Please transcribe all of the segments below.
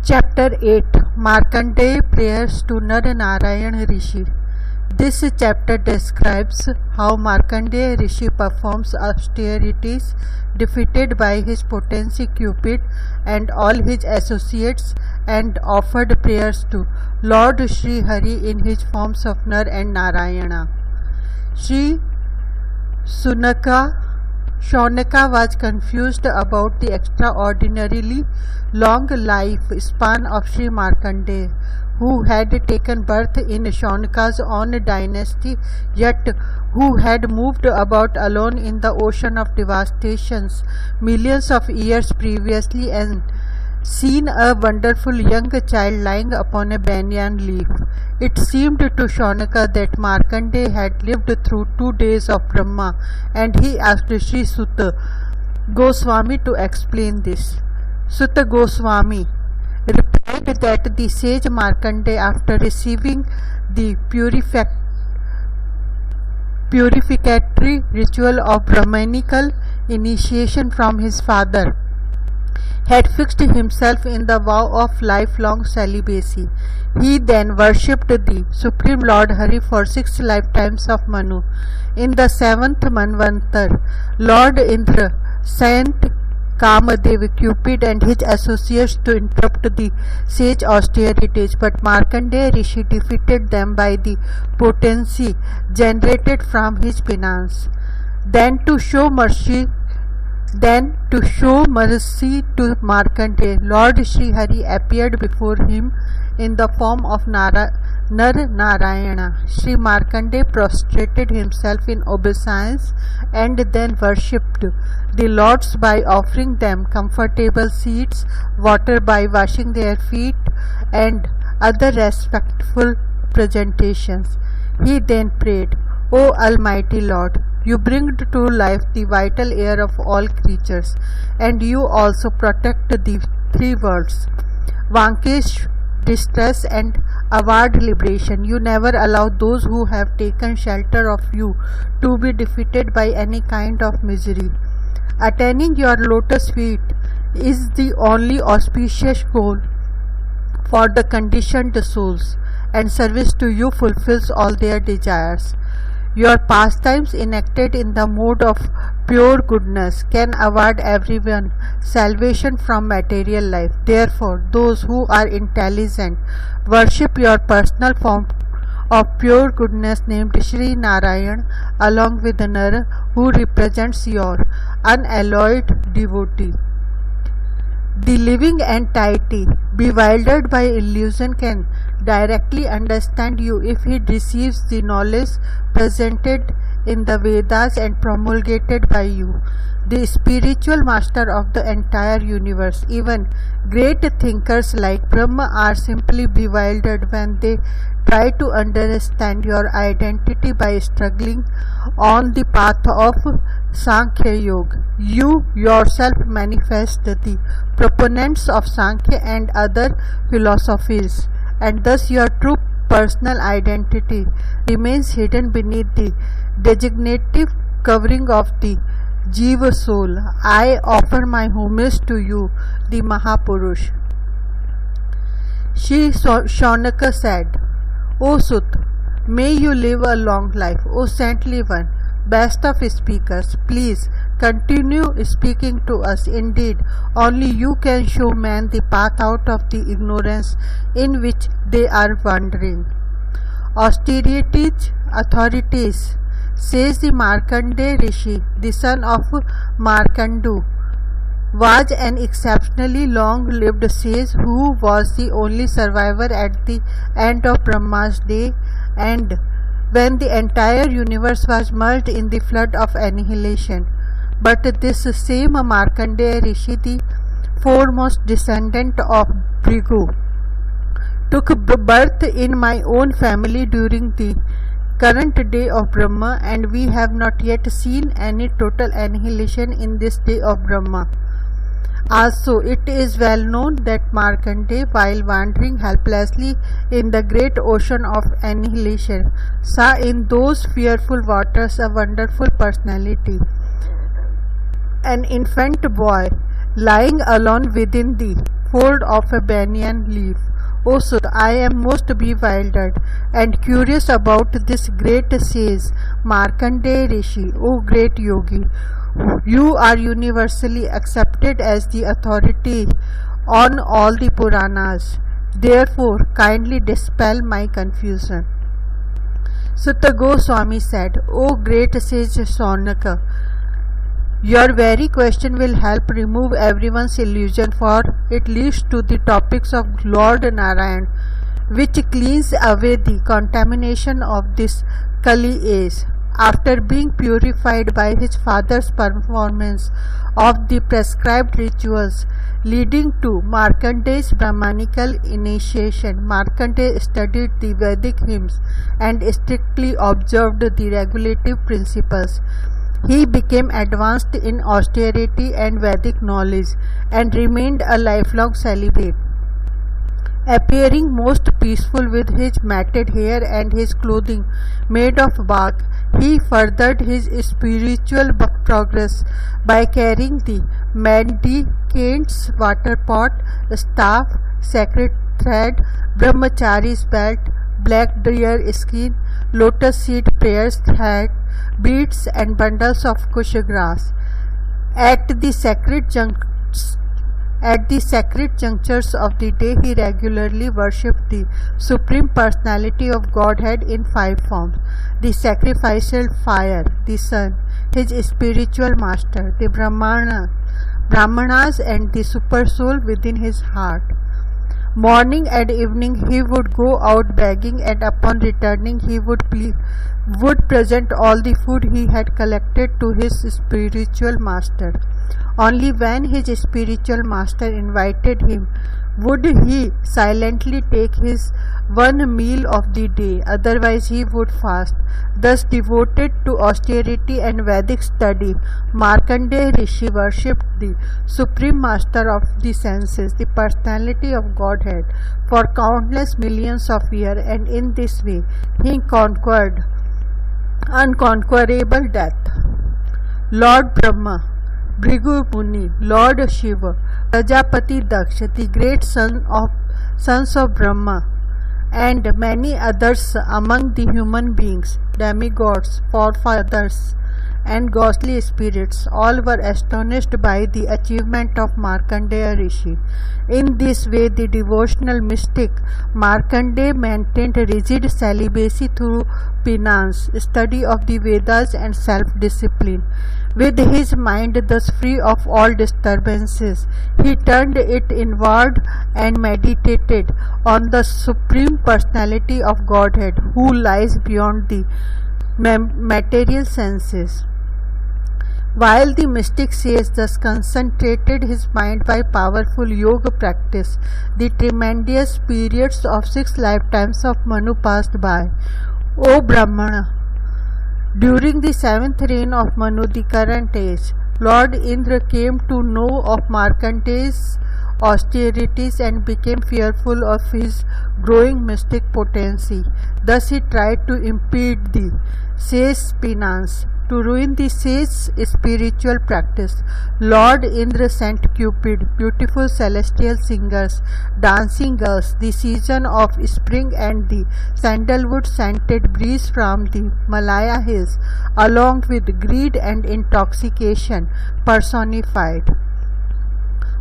Chapter 8 Mārkaṇḍeya Prayers to Nara-Nārāyaṇa Ṛṣi. This chapter describes how Mārkaṇḍeya Ṛṣi performs austerities, defeated by his potency Cupid and all his associates, and offered prayers to Lord Śrī Hari in his forms of Nara and Nārāyaṇa. Śrī Śaunaka was confused about the extraordinarily long life span of Śrī Mārkaṇḍeya, who had taken birth in Śraunaka's own dynasty, yet who had moved about alone in the ocean of devastations millions of years previously and seen a wonderful young child lying upon a banyan leaf. It seemed to Śraunaka that Mārkaṇḍeya had lived through 2 days of Brahmā, and he asked Śrī Sūta Gosvāmī to explain this. Sūta Gosvāmī replied that the sage Mārkaṇḍeya, after receiving the purificatory ritual of Brahmanical initiation from his father, had fixed himself in the vow of lifelong celibacy. He then worshipped the Supreme Lord Hari for 6 lifetimes of Manu. In the 7th Manvantar, Lord Indra sent Kāmadeva, Cupid and his associates to interrupt the sage austerities, but Mārkaṇḍeya Ṛṣi defeated them by the potency generated from his penance. Then to show mercy to Mārkaṇḍeya, Lord Śrī Hari appeared before him in the form of Nara-Nārāyaṇa. Śrī Mārkaṇḍeya prostrated himself in obeisance and then worshipped the lords by offering them comfortable seats, water by washing their feet, and other respectful presentations. He then prayed, "O Almighty Lord, you bring to life the vital air of all creatures, and you also protect the 3 worlds, vanquish distress and award liberation. You never allow those who have taken shelter of you to be defeated by any kind of misery. Attaining your lotus feet is the only auspicious goal for the conditioned souls, and service to you fulfills all their desires. Your pastimes, enacted in the mode of pure goodness, can award everyone salvation from material life. Therefore, those who are intelligent worship your personal form of pure goodness named Śrī Nārāyaṇa, along with the Nara, who represents your unalloyed devotee. The living entity, bewildered by illusion, can directly understand you if he receives the knowledge presented in the Vedas and promulgated by you, the spiritual master of the entire universe. Even great thinkers like Brahmā are simply bewildered when they try to understand your identity by struggling on the path of Sankhya Yoga. You yourself manifest the proponents of Sankhya and other philosophies, and thus your true personal identity remains hidden beneath the designative covering of the Jiva soul. I offer my homage to you, the Mahapurush." Śrī Śaunaka said, "O Sut, may you live a long life. O saintly one, best of speakers, please continue speaking to us. Indeed, only you can show man the path out of the ignorance in which they are wandering." Authorities, says the Mārkaṇḍeya Ṛṣi, the son of Mārkaṇḍu, was an exceptionally long-lived sage who was the only survivor at the end of Brahma's day, and when the entire universe was merged in the flood of annihilation. But this same Mārkaṇḍeya Ṛṣi, the foremost descendant of Bhrigu, took birth in my own family during the current day of Brahmā, and we have not yet seen any total annihilation in this day of Brahmā. Also, it is well known that Mārkaṇḍeya, while wandering helplessly in the great ocean of annihilation, saw in those fearful waters a wonderful personality, an infant boy lying alone within the fold of a banyan leaf. O Sut, I am most bewildered and curious about this great sage, Mārkaṇḍeya Ṛṣi, O great yogi. You are universally accepted as the authority on all the Puranas. Therefore, kindly dispel my confusion. Sūta Gosvāmī said, O great sage Śaunaka, your very question will help remove everyone's illusion, for it leads to the topics of Lord Narayan, which cleans away the contamination of this Kali age. After being purified by his father's performance of the prescribed rituals leading to Mārkaṇḍeya's Brahmanical initiation, Mārkaṇḍeya studied the Vedic hymns and strictly observed the regulative principles. He became advanced in austerity and Vedic knowledge and remained a lifelong celibate. Appearing most peaceful with his matted hair and his clothing made of bark, he furthered his spiritual progress by carrying the mendicant's water pot, staff, sacred thread, brahmachari's belt, black deer skin, lotus seed prayers thread, beads and bundles of kush grass. At the sacred junctures of the day, he regularly worshipped the Supreme Personality of Godhead in 5 forms: the sacrificial fire, the sun, his spiritual master, the Brahmanas and the supersoul within his heart. Morning and evening he would go out begging, and upon returning he would present all the food he had collected to his spiritual master. Only when his spiritual master invited him would he silently take his one meal of the day, otherwise he would fast. Thus devoted to austerity and Vedic study, Mārkaṇḍeya Ṛṣi worshipped the Supreme Master of the senses, the personality of Godhead, for countless millions of years, and in this way he conquered unconquerable death. Lord Brahmā, Bhrigu Muni, Lord Shiva, Prajapati Daksha, the great sons of Brahmā, and many others among the human beings, demigods, forefathers, and ghostly spirits, all were astonished by the achievement of Mārkaṇḍeya Ṛṣi. In this way, the devotional mystic Mārkaṇḍeya maintained rigid celibacy through penance, study of the Vedas, and self-discipline. With his mind thus free of all disturbances, he turned it inward and meditated on the Supreme Personality of Godhead, who lies beyond the material senses. While the mystic sage thus concentrated his mind by powerful yoga practice, the tremendous periods of 6 lifetimes of Manu passed by. O Brahmana, during the 7th reign of Manu, the current age, Lord Indra came to know of Mārkaṇḍeya's austerities and became fearful of his growing mystic potency. Thus he tried to impede the sage's penance. To ruin the sage's spiritual practice, Lord Indra sent Cupid, beautiful celestial singers, dancing girls, the season of spring, and the sandalwood-scented breeze from the Malaya hills, along with greed and intoxication personified.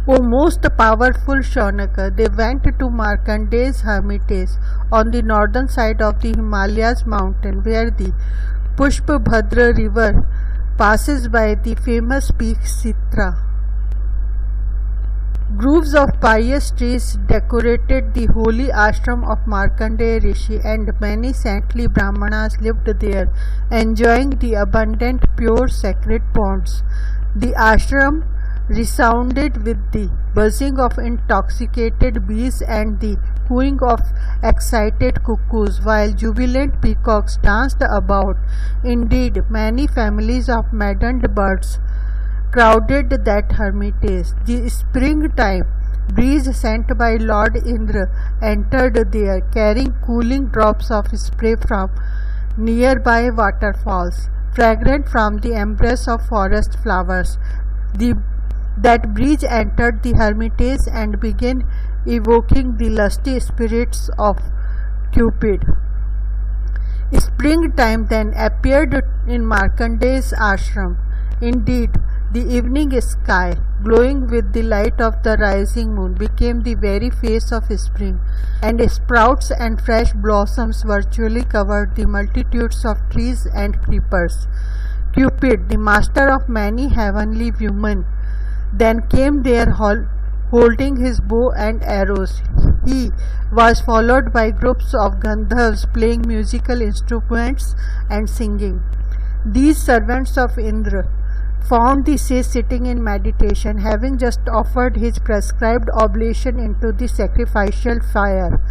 O most powerful Śraunaka, they went to Mārkaṇḍeya's hermitage on the northern side of the Himalayas mountain, where the Pushpabhadra river passes by the famous peak Sitra. Groves of pious trees decorated the holy ashram of Mārkaṇḍeya Ṛṣi, and many saintly Brahmanas lived there, enjoying the abundant, pure, sacred ponds. The ashram resounded with the buzzing of intoxicated bees and the cooing of excited cuckoos, while jubilant peacocks danced about. Indeed, many families of maddened birds crowded that hermitage. The springtime breeze sent by Lord Indra entered there, carrying cooling drops of spray from nearby waterfalls, fragrant from the embrace of forest flowers. The that breeze entered the hermitage and began evoking the lusty spirits of Cupid. Springtime then appeared in Mārkaṇḍeya's ashram. Indeed, the evening sky, glowing with the light of the rising moon, became the very face of spring, and sprouts and fresh blossoms virtually covered the multitudes of trees and creepers. Cupid, the master of many heavenly women, then came there holding his bow and arrows. He was followed by groups of Gandharvas playing musical instruments and singing. These servants of Indra found the sage sitting in meditation, having just offered his prescribed oblation into the sacrificial fire.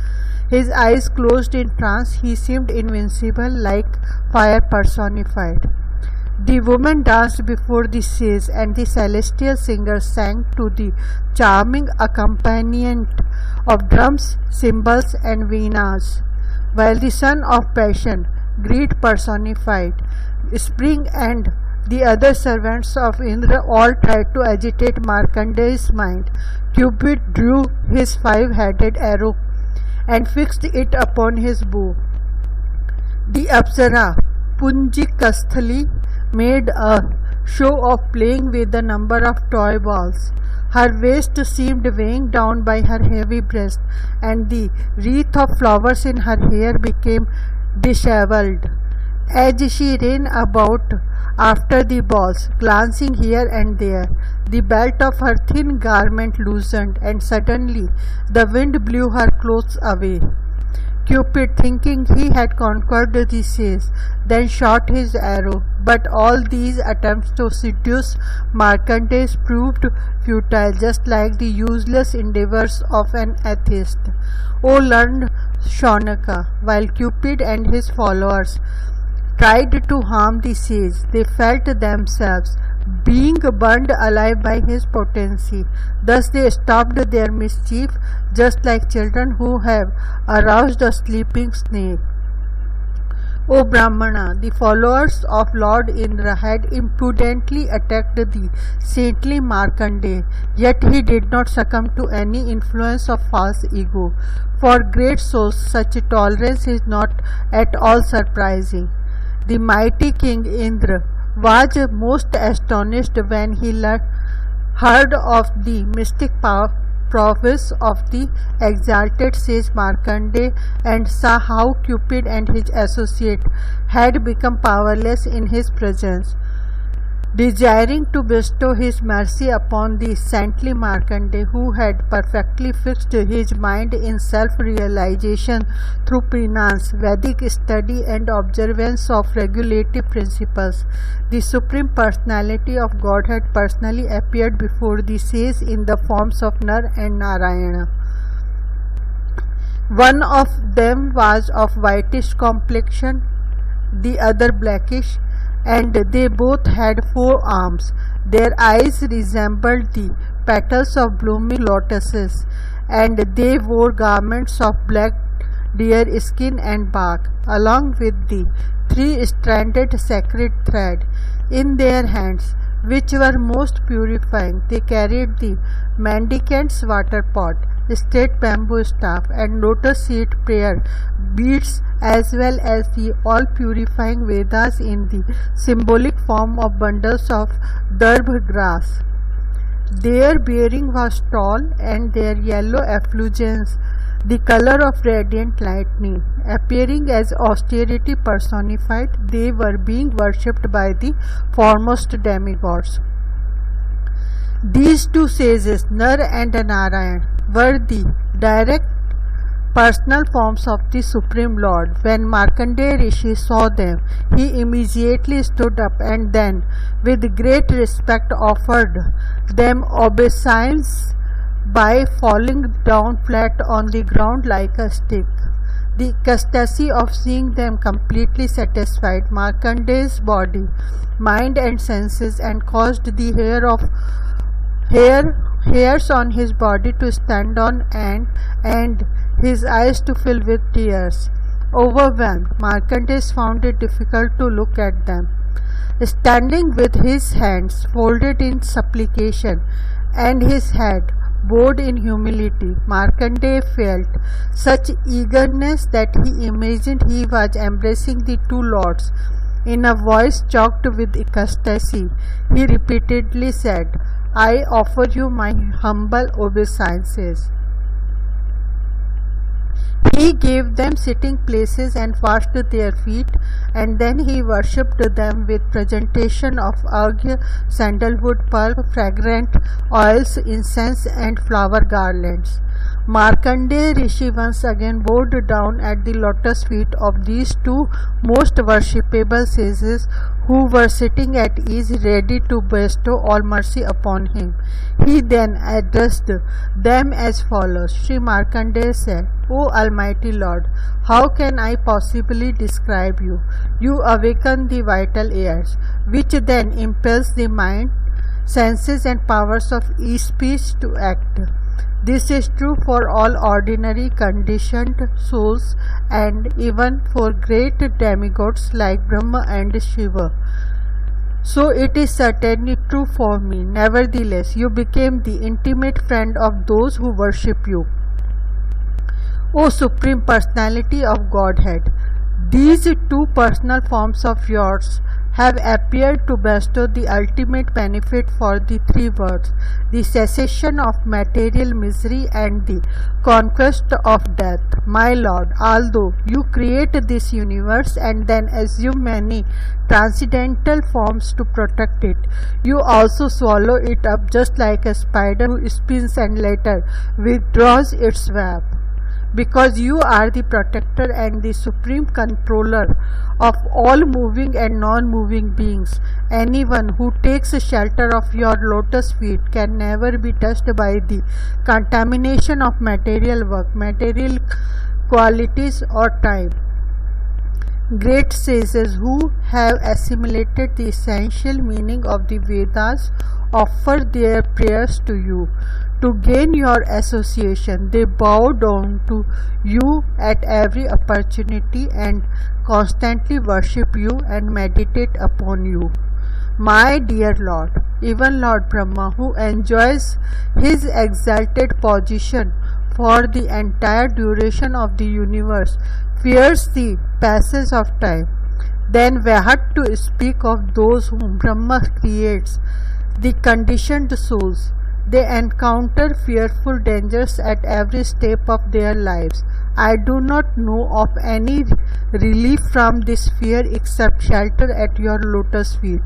His eyes closed in trance, he seemed invincible, like fire personified. The women danced before the sage, and the celestial singers sang to the charming accompaniment of drums, cymbals, and veenas, while the son of passion, greed personified, spring, and the other servants of Indra all tried to agitate Mārkaṇḍeya's mind. Cupid drew his 5-headed arrow and fixed it upon his bow. The Apsara, Punjikasthali, made a show of playing with a number of toy balls. Her waist seemed weighing down by her heavy breast, and the wreath of flowers in her hair became dishevelled. As she ran about after the balls, glancing here and there, the belt of her thin garment loosened, and suddenly the wind blew her clothes away. Cupid, thinking he had conquered the sage, then shot his arrow, but all these attempts to seduce Mārkaṇḍeya proved futile, just like the useless endeavors of an atheist. O Lord Śrī, while Cupid and his followers tried to harm the sage, they felt themselves being burned alive by his potency. Thus they stopped their mischief, just like children who have aroused a sleeping snake. O Brahmana, the followers of Lord Indra had impudently attacked the saintly Mārkaṇḍeya, yet he did not succumb to any influence of false ego. For great souls, such tolerance is not at all surprising. The mighty king Indra was most astonished when he heard of the mystic prowess of the exalted sage Mārkaṇḍeya, and saw how Cupid and his associate had become powerless in his presence. Desiring to bestow his mercy upon the saintly Mārkaṇḍeya, who had perfectly fixed his mind in self-realization through penance, Vedic study, and observance of regulative principles, the Supreme Personality of Godhead personally appeared before the sage in the forms of Nara and Nārāyaṇa. One of them was of whitish complexion, the other blackish, and they both had 4 arms. Their eyes resembled the petals of blooming lotuses, and they wore garments of black deer skin and bark, along with the 3-stranded sacred thread. In their hands, which were most purifying, they carried the mendicant's water pot, straight bamboo staff, and lotus seed prayer beads, as well as the all-purifying Vedas in the symbolic form of bundles of darbha grass. Their bearing was tall, and their yellow effulgence the color of radiant lightning. Appearing as austerity personified, they were being worshipped by the foremost demigods. These 2 sages, Nara and Nārāyaṇa, were the direct personal forms of the Supreme Lord. When Mārkaṇḍeya Ṛṣi saw them, he immediately stood up and then, with great respect, offered them obeisance by falling down flat on the ground like a stick. The ecstasy of seeing them completely satisfied Mārkaṇḍeya's body, mind, and senses, and caused the hairs on his body to stand on end, and his eyes to fill with tears. Overwhelmed, Mārkaṇḍeya found it difficult to look at them. Standing with his hands folded in supplication and his head bowed in humility. Mārkaṇḍeya felt such eagerness that he imagined he was embracing the two lords. In a voice choked with ecstasy, he repeatedly said, "I offer you my humble obeisances." He gave them sitting places and washed their feet, and then he worshipped them with presentation of arghya, sandalwood, pearl, fragrant oils, incense, and flower garlands. Mārkaṇḍeya Ṛṣi once again bowed down at the lotus feet of these two most worshipable sages who were sitting at ease, ready to bestow all mercy upon him. He then addressed them as follows. Śrī Mārkaṇḍeya said, "O Almighty Lord, how can I possibly describe you? You awaken the vital airs, which then impels the mind, senses and powers of speech to act. This is true for all ordinary conditioned souls and even for great demigods like Brahmā and Shiva. So it is certainly true for me. Nevertheless, you became the intimate friend of those who worship you. O Supreme Personality of Godhead, these two personal forms of yours have appeared to bestow the ultimate benefit for the three worlds, the cessation of material misery and the conquest of death. My Lord, although you create this universe and then assume many transcendental forms to protect it, you also swallow it up just like a spider who spins and later withdraws its web. Because you are the protector and the supreme controller of all moving and non-moving beings, anyone who takes shelter of your lotus feet can never be touched by the contamination of material work, material qualities or time. Great sages who have assimilated the essential meaning of the Vedas offer their prayers to you. To gain your association, they bow down to you at every opportunity and constantly worship you and meditate upon you. My dear Lord, even Lord Brahmā, who enjoys his exalted position for the entire duration of the universe, fears the passage of time. Then what to speak of those whom Brahmā creates, the conditioned souls? They encounter fearful dangers at every step of their lives. I do not know of any relief from this fear except shelter at your lotus feet,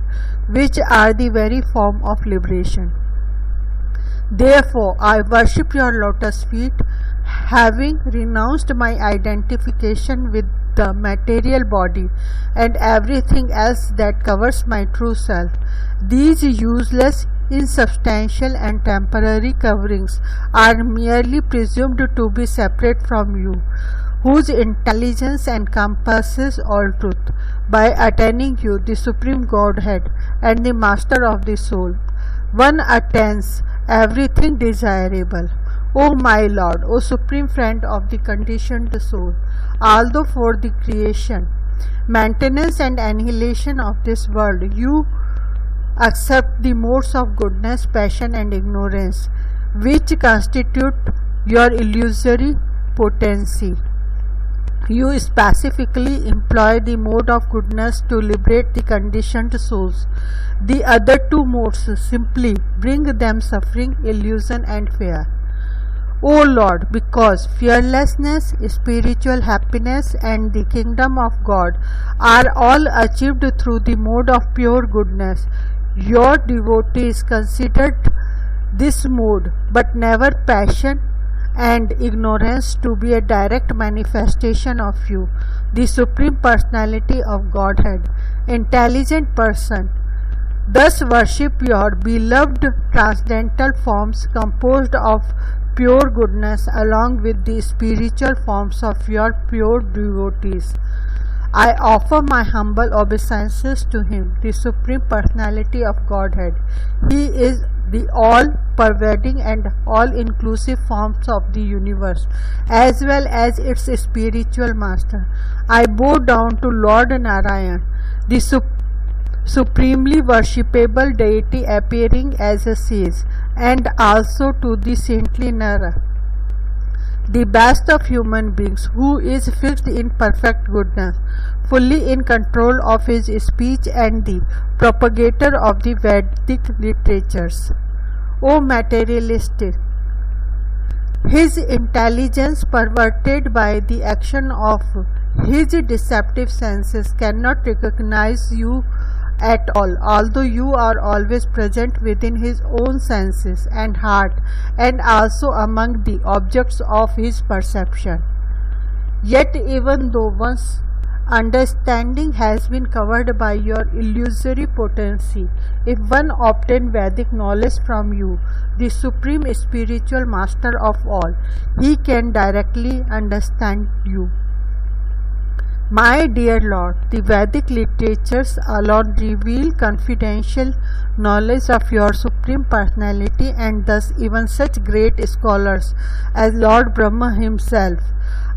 which are the very form of liberation. Therefore, I worship your lotus feet, having renounced my identification with the material body and everything else that covers my true self. These useless, insubstantial and temporary coverings are merely presumed to be separate from you, whose intelligence encompasses all truth. By attaining you, the Supreme Godhead and the Master of the soul, one attains everything desirable. O my Lord, O Supreme Friend of the conditioned soul, although for the creation, maintenance and annihilation of this world, you accept the modes of goodness, passion and ignorance, which constitute your illusory potency. You specifically employ the mode of goodness to liberate the conditioned souls. The other two modes simply bring them suffering, illusion and fear. O Lord, because fearlessness, spiritual happiness and the kingdom of God are all achieved through the mode of pure goodness, your devotees considered this mode, but never passion and ignorance, to be a direct manifestation of you, the Supreme Personality of Godhead, intelligent person. Thus worship your beloved transcendental forms composed of pure goodness along with the spiritual forms of your pure devotees. I offer my humble obeisances to him, the Supreme Personality of Godhead. He is the all-pervading and all-inclusive forms of the universe, as well as its spiritual master. I bow down to Lord Narayan, the supremely worshipable deity appearing as a sage, and also to the saintly Nara, the best of human beings, who is fixed in perfect goodness, fully in control of his speech, and the propagator of the Vedic literatures. O materialistic, his intelligence, perverted by the action of his deceptive senses, cannot recognize you at all, although you are always present within his own senses and heart, and also among the objects of his perception. Yet even though one's understanding has been covered by your illusory potency, if one obtain Vedic knowledge from you, the supreme spiritual master of all, he can directly understand you. My dear Lord, the Vedic literatures alone reveal confidential knowledge of your supreme personality, and thus even such great scholars as Lord Brahmā himself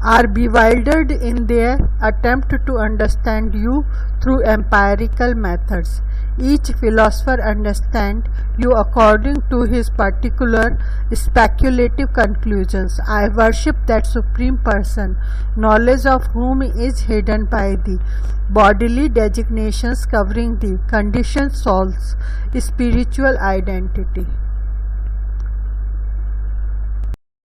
are bewildered in their attempt to understand you through empirical methods. Each philosopher understands you according to his particular speculative conclusions. I worship that supreme person, knowledge of whom is hidden by the bodily designations covering the conditioned soul's spiritual identity.